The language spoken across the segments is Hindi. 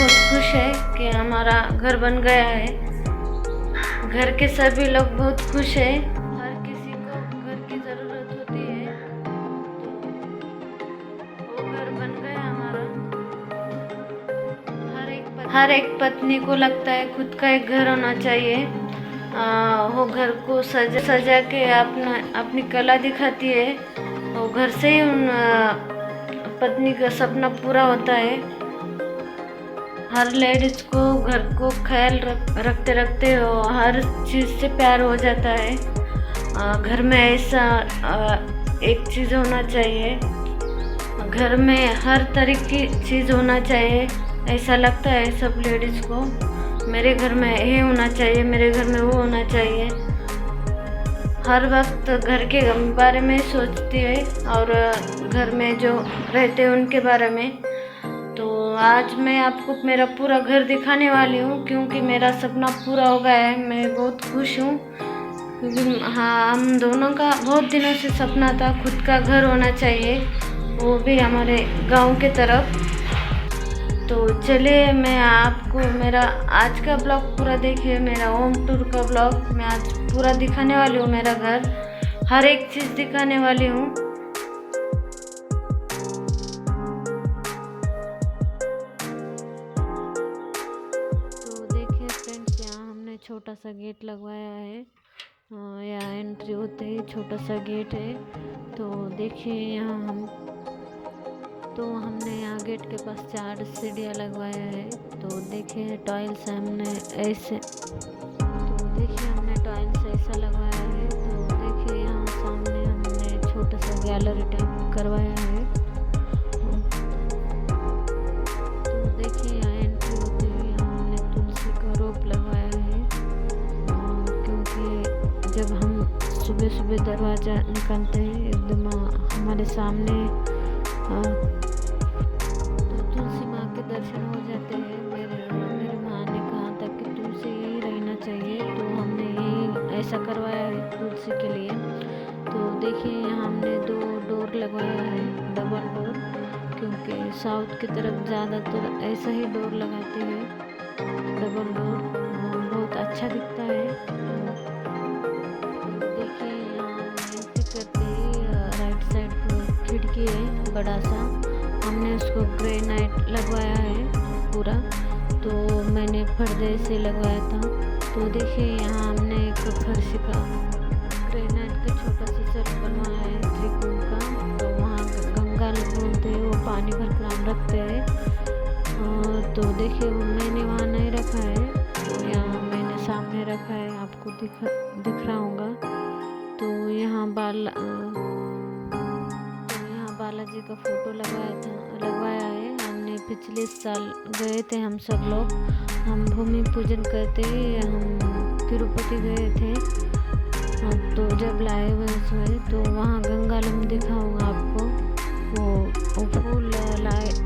बहुत खुश है कि हमारा घर बन गया है। घर के सभी लोग बहुत खुश हैं। हर किसी को घर की ज़रूरत होती है, तो वो घर बन गया हमारा। हर एक पत्नी को लगता है खुद का एक घर होना चाहिए। वो घर को सजा के अपनी कला दिखाती है। वो घर से ही उन पत्नी का सपना पूरा होता है। हर लेडीज को घर को ख्याल रखते रखते हो हर चीज़ से प्यार हो जाता है। घर में ऐसा एक चीज़ होना चाहिए, घर में हर तरह की चीज़ होना चाहिए। ऐसा लगता है सब लेडीज़ को, मेरे घर में ये होना चाहिए, मेरे घर में वो होना चाहिए। हर वक्त घर के बारे में सोचती है और घर में जो रहते हैं उनके बारे में। तो आज मैं आपको मेरा पूरा घर दिखाने वाली हूँ, क्योंकि मेरा सपना पूरा हो गया है। मैं बहुत खुश हूँ, क्योंकि हाँ, हम दोनों का बहुत दिनों से सपना था खुद का घर होना चाहिए, वो भी हमारे गांव के तरफ। तो चलिए मैं आपको मेरा आज का ब्लॉग पूरा देखिए, मेरा होम टूर का ब्लॉग मैं आज पूरा दिखाने वाली हूँ। मेरा घर हर एक चीज़ दिखाने वाली हूँ। तो देखिए फ्रेंड्स, यहाँ हमने छोटा सा गेट लगवाया है। यहाँ एंट्री होते ही छोटा सा गेट है। तो देखिए यहाँ हमने यहाँ गेट के पास 4 सीढ़ियाँ लगवाया है। तो देखिए टाइल्स हमने ऐसे ऐसा लगवाया है। तो देखिए यहाँ सामने हमने छोटा सा गैलरी टाइप करवाया है। तो देखिए यहाँ एंट्री होते हुए यहाँ हमने तुलसी का रोप लगवाया है, क्योंकि जब हम सुबह सुबह दरवाज़ा निकालते हैं एकदम हमारे सामने तुलसी माँ के दर्शन हो जाते हैं। मेरी माँ ने कहा था कि तुलसी यही रहना चाहिए, तो हमने यही ऐसा करवाया है तुलसी के लिए। तो देखिए यहाँ हमने 2 डोर लगवाया है, डबल डोर, क्योंकि साउथ की तरफ ज़्यादातर ऐसा ही डोर लगाते हैं, डबल डोर बहुत अच्छा दिखता है। तो देखिए यहाँ एंट्री करते ही राइट साइड पर खिड़की है बड़ा सा, हमने उसको ग्रेनाइट लगवाया है पूरा। तो मैंने पर्दे से लगवाया था। तो देखिए यहाँ हमने एक फर्श का ग्रेनाइट का छोटा सा सेट बनवाया है त्रिकोण का। तो वहाँ गंगा बोलते हैं, वो पानी भर कर हम रखते हैं। तो देखिए वो मैंने वहाँ नहीं रखा है, तो यहाँ मैंने सामने रखा है, आपको दिख रहा होगा। तो यहाँ बालाजी का फोटो लगवाया है। हमने पिछले साल गए थे हम सब लोग, हम भूमि पूजन करते ही हम तिरुपति गए थे। तो जब लाए हुए तो वहाँ गंगालम दिखाऊंगा आपको। वो फूल लाइट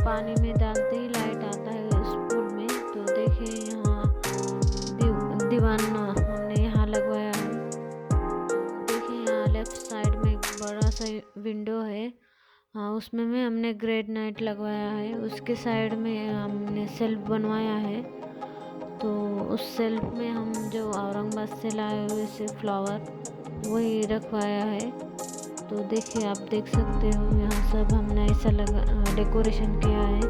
पानी में डालते ही लाइट आता है उस फूल में। तो देखिए यहाँ दीवान हमने यहाँ लगवाया है। देखिए यहाँ लेफ्ट साइड में एक बड़ा सा विंडो है, उसमें में हमने ग्रेनाइट लगवाया है। उसके साइड में हमने सेल्फ बनवाया है। तो उस सेल्फ में हम जो औरंगाबाद से लाए हुए से फ्लावर वही रखवाया है। तो देखिए आप देख सकते हो यहाँ सब हमने ऐसा डेकोरेशन किया है।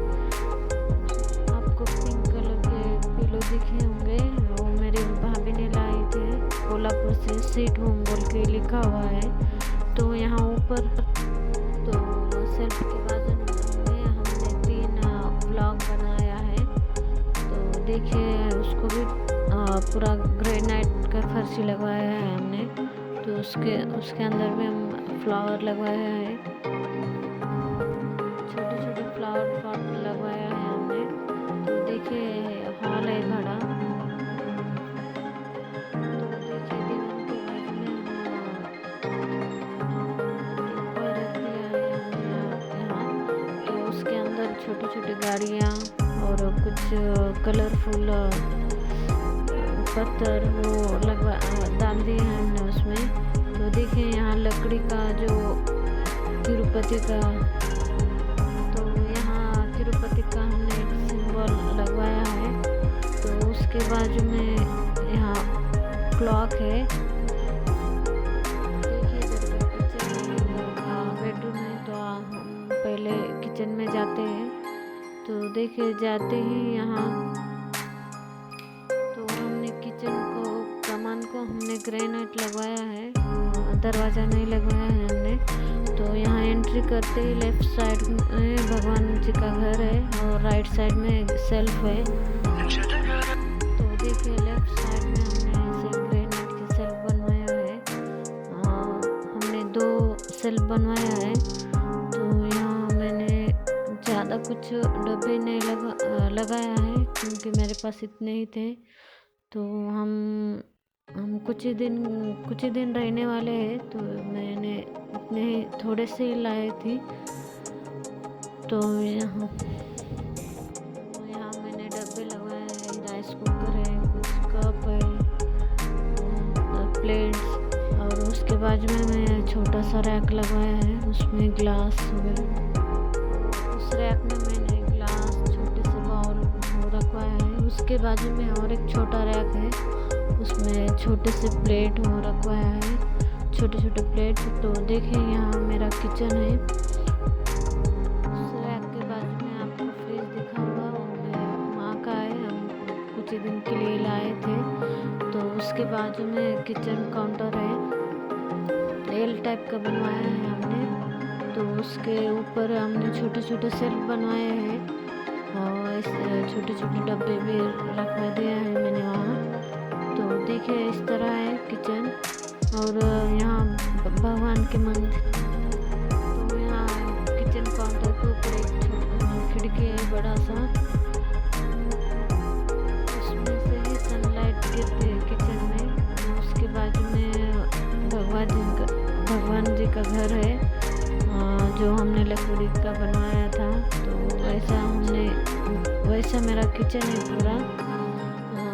आपको पिंक कलर के पिलो दिखे होंगे, वो मेरे भाभी ने लाए थे कोल्हापुर से, स्वीट होम बोल के लिखा हुआ है। तो यहाँ ऊपर तो सेल्फ के बाजू में हमने 3 ब्लॉक बनाया है। तो देखिए उसको भी पूरा ग्रेनाइट का फर्श लगवाया है हमने। तो उसके अंदर भी हम फ्लावर लगवाया है, छोटे छोटे फ्लावर पॉट लगवाया है हमने। तो देखिए हॉल है बड़ा। तो देखिए दीवार के बाजू में रख दिया है हमने यहाँ। तो उसके अंदर छोटी छोटी गाड़ियाँ और कुछ कलरफुल पत्थर वो डाल दिए हैं हमने उसमें। तो देखिए यहाँ लकड़ी का जो तिरुपति का, तो यहाँ तिरुपति का हमने एक उसके बाजू में यहाँ क्लॉक है। देखिए इधर का किचन है, इधर का बेडरूम है। तो हम पहले किचन में जाते हैं। तो देखिए जाते ही यहाँ तो हमने किचन को कमान को हमने ग्रेनाइट लगवाया है, दरवाज़ा नहीं लगवाया है हमने। तो यहाँ एंट्री करते ही लेफ्ट साइड में भगवान जी का घर है और राइट साइड में सेल्फ है। तो देखिए लेफ्ट साइड में हमने ऐसे ग्रेनाइट के सेल्फ बनवाया है। हमने 2 सेल्फ बनवाया है। तो यहाँ मैंने ज़्यादा कुछ डब्बे नहीं लगाया है क्योंकि मेरे पास इतने ही थे। तो हम कुछ ही दिन रहने वाले हैं। तो मैंने इतने ही थोड़े से ही लाए थी। तो यहाँ मैंने डब्बे लगवाए हैं, राइस कुकर है, कुछ कप है, प्लेट्स, और उसके बाजू में मैं छोटा सा रैक लगवाया है, उसमें ग्लास वगैरह। उस रैक में मैंने ग्लास, छोटे से बाउल रखवाया है। उसके बाजू में और एक छोटा रैक है, उसमें छोटे से प्लेट वो रखवाया है, छोटे छोटे प्लेट। तो देखिए यहाँ मेरा किचन है। उस रैक के बाजू में आपको फ्रिज दिखा होगा, वो मेरे माँ का है, हम कुछ ही दिन के लिए लाए थे। तो उसके बाजू में किचन काउंटर है, एल टाइप का बनवाया है हमने। तो उसके ऊपर हमने छोटे छोटे सेल्फ बनवाए हैं और छोटे छोटे डब्बे भी रखवा दिया है मैंने वहाँ। तो देखिए इस तरह है किचन। और यहाँ भगवान के मंदिर। तो यहाँ किचन काउंटर के ऊपर एक खिड़की है बड़ा सा, उसमें से ही सनलाइट गिरती है किचन में। उसके बाजू में भगवान जी का घर है जो हमने लकड़ी का बनवाया था। तो वैसा मेरा किचन है पूरा।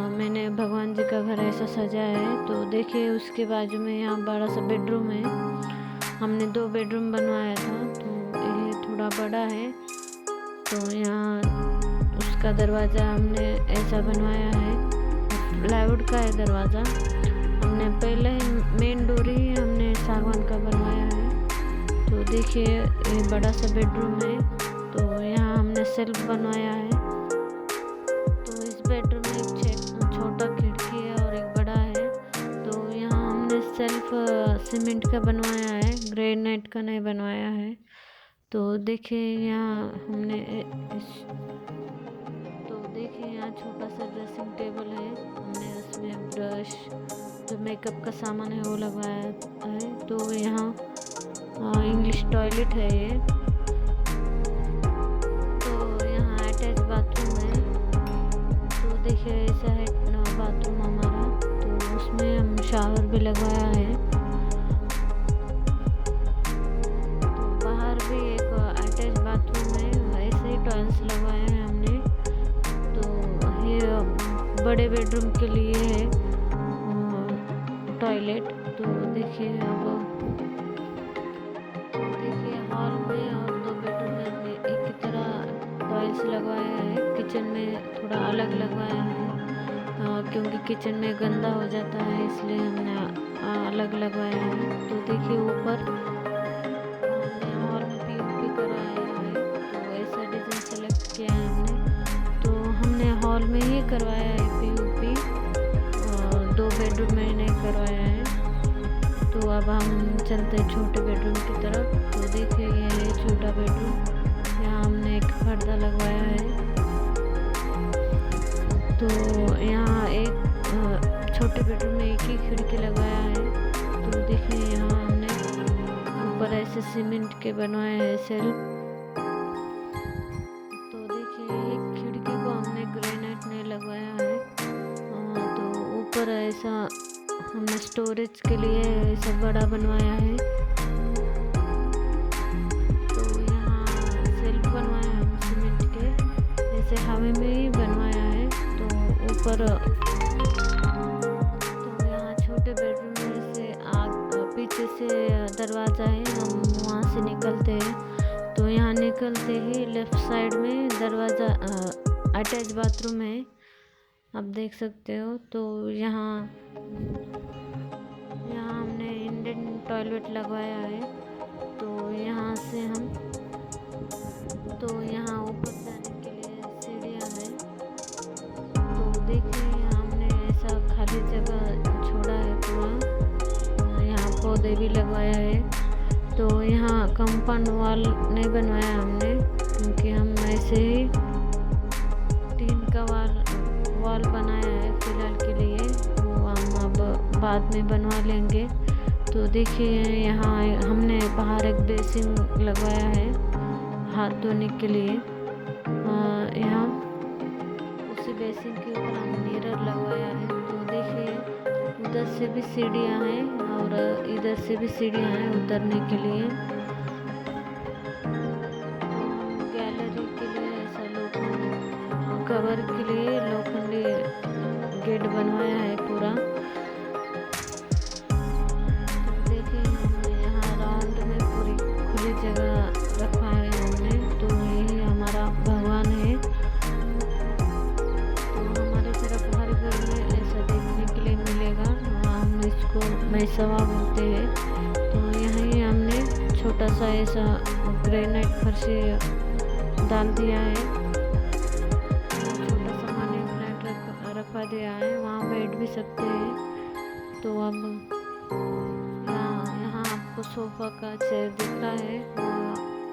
मैंने भगवान जी का घर ऐसा सजाया है। तो देखिए उसके बाजू में यहाँ बड़ा सा बेडरूम है, हमने 2 बेडरूम बनवाया था। तो ये थोड़ा बड़ा है। तो यहाँ उसका दरवाज़ा हमने ऐसा बनवाया है, प्लाईवुड का है दरवाज़ा। हमने पहले ही मेन डोर ही हमने सागवान का बनवाया है। तो देखिए ये बड़ा सा बेडरूम है। तो यहाँ हमने सेल्फ बनवाया है। तो इस बेडरूम में एक छोटा खिड़की है और एक बड़ा है। तो यहाँ हमने सेल्फ सीमेंट का बनवाया है, ग्रेनाइट का नहीं बनवाया है। तो देखिए यहाँ यहाँ छोटा सा ड्रेसिंग टेबल है, हमने उसमें ब्रश, जो मेकअप का सामान है वो लगवाया है। तो यहाँ इंग्लिश टॉयलेट है ये। तो यहाँ अटैच बाथरूम है। तो देखिए ऐसा है बाथरूम हमारा। तो उसमें हम शावर भी लगवाया है। तो बाहर भी एक अटैच बाथरूम है, ऐसे ही टॉयल्स लगवाए हैं हमने। तो ये बड़े बेडरूम के लिए है टॉयलेट। तो देखिए हॉल में और 2 बेडरूम में हमने एक ही तरह टॉयल्स लगवाया है। किचन में थोड़ा अलग लगवाया है क्योंकि किचन में गंदा हो जाता है, इसलिए हमने अलग लगवाया है। तो देखिए ऊपर हमने हॉल में पीओपी कराया है। तो ऐसा डिज़ाइन सेलेक्ट किया है हमने। तो हमने हॉल में ही करवाया है पीओपी, 2 बेडरूम में नहीं करवाया है। तो अब हम चलते हैं छोटे बेडरूम की तरफ। तो देखिए ये है छोटा बेडरूम, यहाँ हमने एक पर्दा लगवाया है। तो यहाँ एक छोटे बेडरूम में एक ही खिड़की लगाया है। तो देखिए यहाँ हमने ऊपर ऐसे सीमेंट के बनवाए हैं सेल्फ। तो देखिए एक खिड़की को हमने ग्रेनाइट नहीं लगवाया है। तो ऊपर ऐसा हमने स्टोरेज के लिए ऐसा बड़ा बनवाया है। तो यहाँ सेल्फ बनवाया है सीमेंट के, ऐसे हवा में ही बनवाया है। तो ऊपर तो यहाँ छोटे बेडरूम में से पीछे से दरवाज़ा है, हम वहाँ से निकलते हैं। तो यहाँ निकलते ही लेफ़्ट साइड में दरवाज़ा अटैच बाथरूम है। आप देख सकते हो। तो यहाँ हमने इंडियन टॉयलेट लगवाया है। तो यहाँ से हम यहाँ ऊपर जाने के लिए सीढ़ियाँ हैं। तो देखिए हमने ऐसा खाली जगह छोड़ा है पूरा, यहाँ पौधे भी लगवाया है। तो यहाँ कंपाउंड वॉल नहीं बनवाया हमने, क्योंकि हम ऐसे ही टीन का वॉल बनाया है फिलहाल के लिए, वो हम अब बाद में बनवा लेंगे। तो देखिए यहाँ हमने बाहर एक बेसिन लगवाया है हाथ धोने के लिए। यहाँ उसी बेसिन के ऊपर हम मिरर लगवाया है। तो देखिए उधर से भी सीढ़ियाँ हैं और इधर से भी सीढ़ियाँ हैं उतरने के लिए। गैलरी के लिए ऐसा लोखंड कवर के लिए लोखंडी गेट बनवाया है पूरा। तो देखिए हमने यहाँ राउंड में पूरी खुली जगह रखा है हमने। तो यही हमारा भगवान है। तो हमारी तरफ हर घर में ऐसा देखने के लिए मिलेगा। हम इसको मैसवा बोलते हैं। तो यहीं हमने छोटा सा ऐसा ग्रेनाइट फर्शी डाल दिया है, छोटा सा मनी प्लांट रखवा दिया है, वहाँ बैठ भी सकते हैं। तो अब यहाँ आपको सोफ़ा का चेयर दिख रहा है,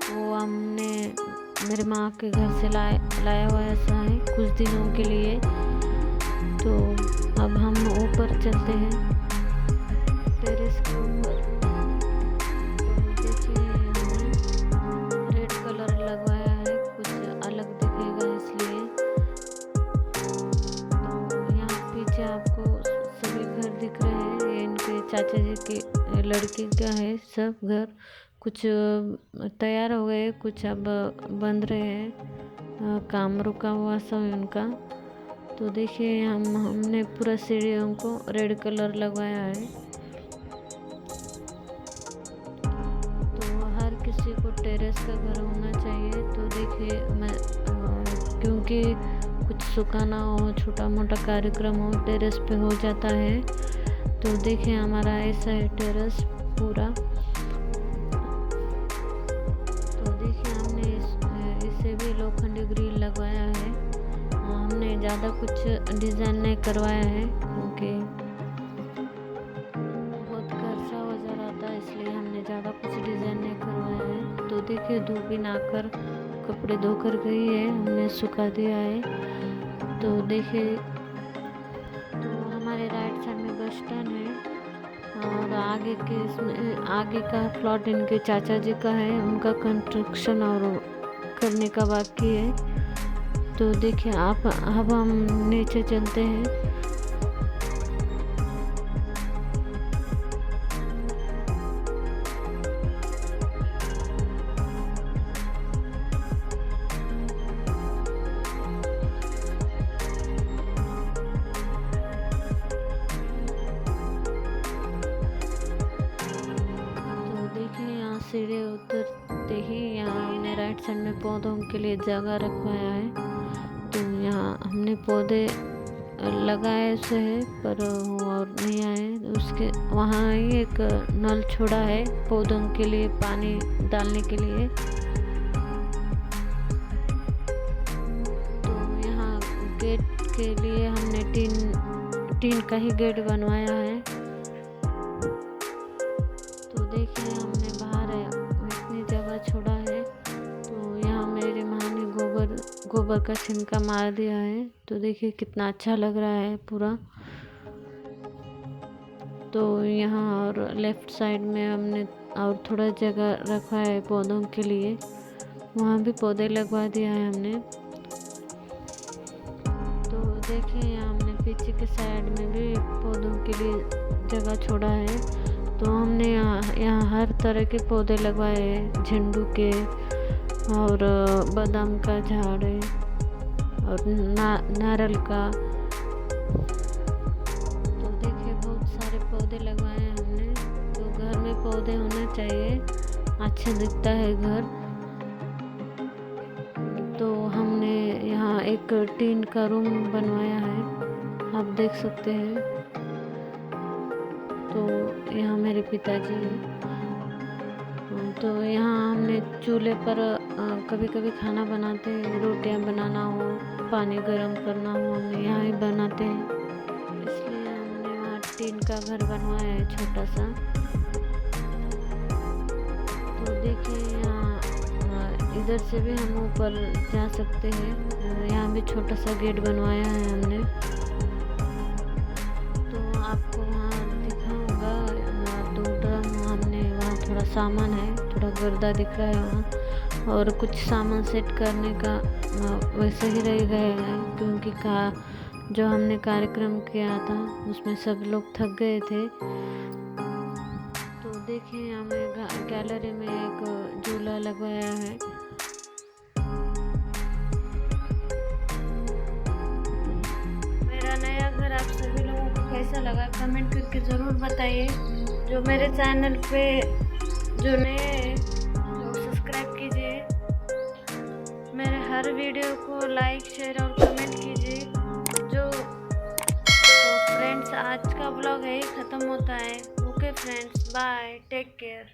वो हमने मेरे माँ के घर से लाया हुआ ऐसा है कुछ दिनों के लिए। तो अब हम ऊपर चलते हैं टेरेस के ऊपर। तो देखिए हमने रेड कलर लगवाया है, कुछ अलग दिखेगा इसलिए। तो यहाँ पीछे आपको सभी घर दिख रहे हैं, ये इनके चाचा जी की लड़की का है सब घर। कुछ तैयार हो गए, कुछ अब बन रहे हैं, काम रुका हुआ सब उनका। तो देखिए हमने पूरा सीढ़ियों को रेड कलर लगवाया है। तो हर किसी को टेरेस का घर होना चाहिए। तो देखिए मैं क्योंकि कुछ सुखाना हो, छोटा मोटा कार्यक्रम हो, टेरेस पे हो जाता है। तो देखिए हमारा ऐसा है टेरेस पूरा। तो देखिए हमने इसे भी लोखंडी ग्रिल लगवाया है। हमने ज़्यादा कुछ डिज़ाइन नहीं करवाया है, क्योंकि बहुत घर सा वजह आता है, इसलिए हमने ज़्यादा कुछ डिज़ाइन नहीं करवाया है। तो देखिए धूप भी आकर कपड़े धोकर गई है, हमने सुखा दिया है। तो देखिए तो हमारे राइट साइड में बस स्टैंड है और आगे का प्लॉट इनके चाचा जी का है, उनका कंस्ट्रक्शन और करने का बाकी है। तो देखिए अब हम नीचे चलते हैं। तो देखिए यहाँ सीढ़ी उतरते ही यहाँ हमने राइट साइड में पौधों के लिए जगह रखवाया है। तो यहाँ हमने पौधे लगाए से है, पर वो और नहीं आए। उसके वहाँ ही एक नल छोड़ा है पौधों के लिए पानी डालने के लिए। तो यहाँ गेट के लिए हमने टीन का ही गेट बनवाया है। तो देखिए हमने बाहर इतनी जगह छोड़ा है। तो यहाँ मेरी माँ ने गोबर का छिनका मार दिया है। तो देखिए कितना अच्छा लग रहा है पूरा। तो यहाँ और लेफ्ट साइड में हमने और थोड़ा जगह रखा है पौधों के लिए, वहाँ भी पौधे लगवा दिया है हमने। तो देखिए यहाँ हमने पीछे के साइड में भी पौधों के लिए जगह छोड़ा है। तो हमने यहाँ हर तरह के पौधे लगवाए हैं, झंडू के और बादाम का झाड़ है और नारियल का। तो देखिए बहुत सारे पौधे लगवाए हैं हमने। तो घर में पौधे होने चाहिए, अच्छा दिखता है घर। तो हमने यहाँ एक टीन का रूम बनवाया है। आप देख सकते हैं। तो यहाँ मेरे पिताजी हैं। तो यहाँ हमने चूल्हे पर कभी कभी खाना बनाते हैं, रोटियाँ बनाना हो, पानी गर्म करना हो, हम यहाँ ही बनाते हैं। इसलिए हमने वहाँ टीन का घर बनवाया है छोटा सा। तो देखिए यहाँ इधर से भी हम ऊपर जा सकते हैं। यहाँ भी छोटा सा गेट बनवाया है हमने। तो आपको वहाँ दिखा होगा दो ड्रम, हमने वहाँ थोड़ा सामान है, थोड़ा गर्दा दिख रहा है वहाँ, और कुछ सामान सेट करने का वैसे ही रह गया है, क्योंकि जो हमने कार्यक्रम किया था उसमें सब लोग थक गए थे। तो देखिए हमें गैलरी में एक झूला लगवाया है। मेरा नया घर आप सभी लोगों को कैसा लगा कमेंट करके ज़रूर बताइए। जो मेरे चैनल पे जो नए लोग सब्सक्राइब कीजिए, मेरे हर वीडियो को लाइक शेयर और कमेंट कीजिए। तो फ्रेंड्स आज का ब्लॉग यही ख़त्म होता है। Okay friends, bye, take care.